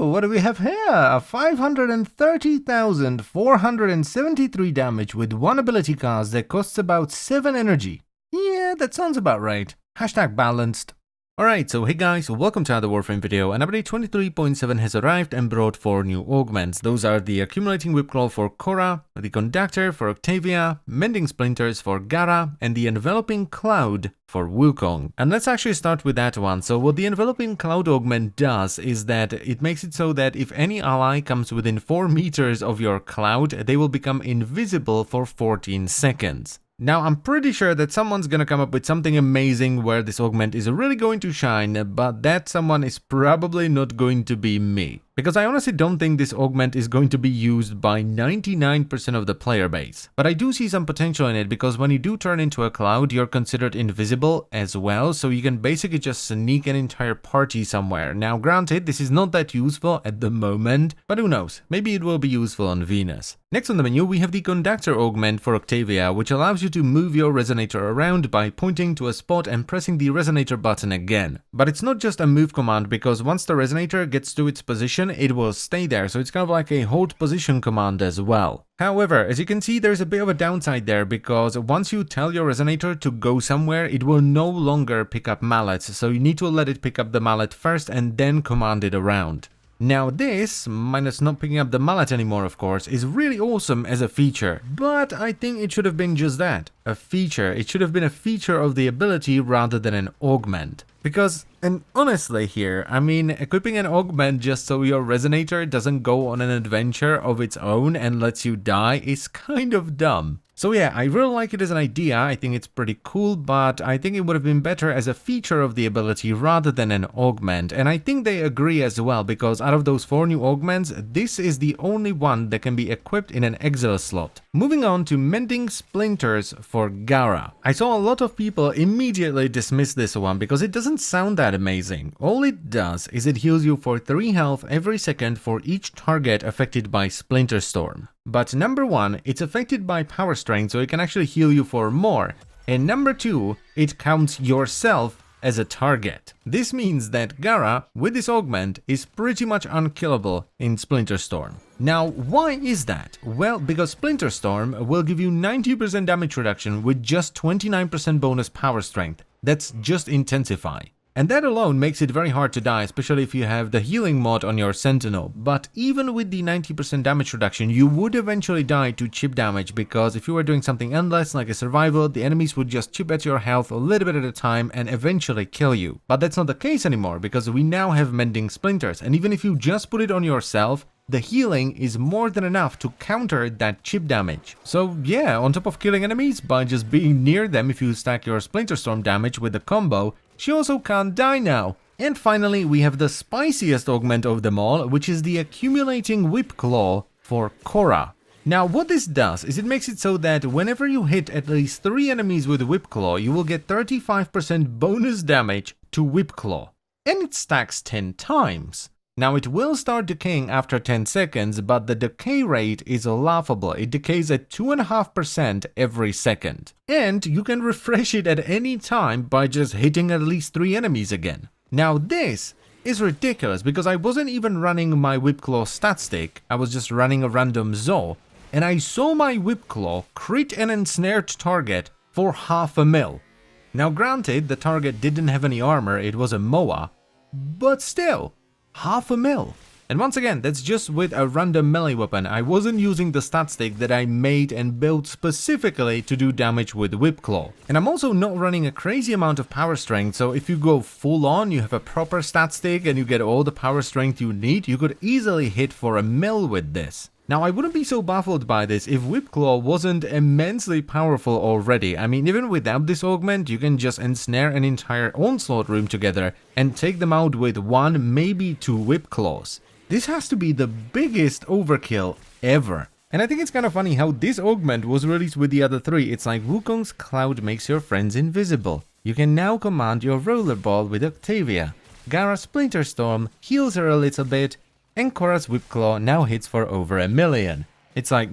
Ooh, what do we have here? 530,473 damage with one ability cast that costs about 7 energy. Yeah, that sounds about right. Hashtag balanced. Alright, so hey guys, welcome to another Warframe video, and update 23.7 has arrived and brought 4 new augments. Those are the Accumulating Whipclaw for Korra, the Conductor for Octavia, Mending Splinters for Gara, and the Enveloping Cloud for Wukong. And let's actually start with that one. So what the Enveloping Cloud augment does is that it makes it so that if any ally comes within 4 meters of your cloud, they will become invisible for 14 seconds. Now, I'm pretty sure that someone's gonna come up with something amazing where this augment is really going to shine, but that someone is probably not going to be me. Because I honestly don't think this augment is going to be used by 99% of the player base. But I do see some potential in it because when you do turn into a cloud, you're considered invisible as well, so you can basically just sneak an entire party somewhere. Now granted, this is not that useful at the moment, but who knows, maybe it will be useful on Venus. Next on the menu, we have the Conductor Augment for Octavia, which allows you to move your resonator around by pointing to a spot and pressing the resonator button again. But it's not just a move command, because once the resonator gets to its position, it will stay there, so it's kind of like a hold position command as well. However, as you can see, there's a bit of a downside there, because once you tell your resonator to go somewhere, it will no longer pick up mallets, so you need to let it pick up the mallet first and then command it around. Now this, minus not picking up the mallet anymore of course, is really awesome as a feature, but I think it should have been just that, a feature. It should have been a feature of the ability rather than an augment. Because, and honestly here, I mean, equipping an augment just so your resonator doesn't go on an adventure of its own and lets you die is kind of dumb. So yeah, I really like it as an idea, I think it's pretty cool, but I think it would have been better as a feature of the ability rather than an augment, and I think they agree as well, because out of those 4 new augments, this is the only one that can be equipped in an Exile slot. Moving on to Mending Splinters for Gara. I saw a lot of people immediately dismiss this one because it doesn't sound that amazing. All it does is it heals you for 3 health every second for each target affected by Splinter Storm. But number 1, it's affected by power strength, so it can actually heal you for more. And number 2, it counts yourself as a target. This means that Gara, with this augment, is pretty much unkillable in Splinter Storm. Now, why is that? Well, because Splinter Storm will give you 90% damage reduction with just 29% bonus power strength. That's just Intensify. And that alone makes it very hard to die, especially if you have the healing mod on your Sentinel. But even with the 90% damage reduction, you would eventually die to chip damage, because if you were doing something endless like a survival, the enemies would just chip at your health a little bit at a time and eventually kill you. But that's not the case anymore, because we now have Mending Splinters, and even if you just put it on yourself, the healing is more than enough to counter that chip damage. So yeah, on top of killing enemies by just being near them if you stack your Splinter Storm damage with the combo, she also can't die now. And finally, we have the spiciest augment of them all, which is the Accumulating Whipclaw for Korra. Now what this does is it makes it so that whenever you hit at least 3 enemies with Whipclaw, you will get 35% bonus damage to Whipclaw. And it stacks 10 times. Now it will start decaying after 10 seconds, but the decay rate is laughable. It decays at 2.5% every second. And you can refresh it at any time by just hitting at least 3 enemies again. Now this is ridiculous, because I wasn't even running my Whipclaw stat stick, I was just running a random Zo, and I saw my Whipclaw crit an ensnared target for 0.5 mil. Now granted, the target didn't have any armor, it was a Moa, but still, 0.5 mil. And once again, that's just with a random melee weapon. I wasn't using the stat stick that I made and built specifically to do damage with Whipclaw. And I'm also not running a crazy amount of power strength, so if you go full on, you have a proper stat stick and you get all the power strength you need, you could easily hit for 1 mil with this. Now, I wouldn't be so baffled by this if Whipclaw wasn't immensely powerful already. I mean, even without this augment, you can just ensnare an entire onslaught room together and take them out with 1, maybe 2 Whipclaws. This has to be the biggest overkill ever. And I think it's kind of funny how this augment was released with the other 3. It's like Wukong's Cloud makes your friends invisible. You can now command your rollerball with Octavia. Gara's Splinter Storm heals her a little bit, and Korra's Whipclaw now hits for over 1 million. It's like,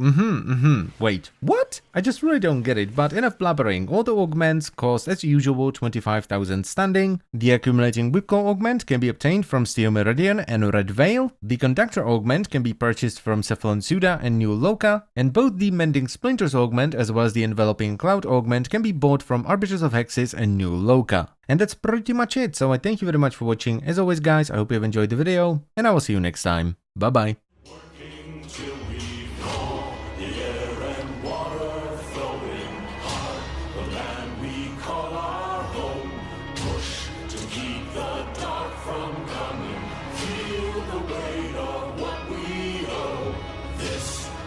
wait, what? I just really don't get it, but enough blabbering. All the augments cost, as usual, 25,000 standing. The accumulating whipcore augment can be obtained from Steel Meridian and Red Veil. The Conductor Augment can be purchased from Cephalon Suda and New Loka. And both the Mending Splinters Augment as well as the Enveloping Cloud Augment can be bought from Arbiters of Hexes and New Loka. And that's pretty much it, so I thank you very much for watching. As always guys, I hope you have enjoyed the video, and I will see you next time. Bye bye.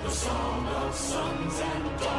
Song of sons and daughters.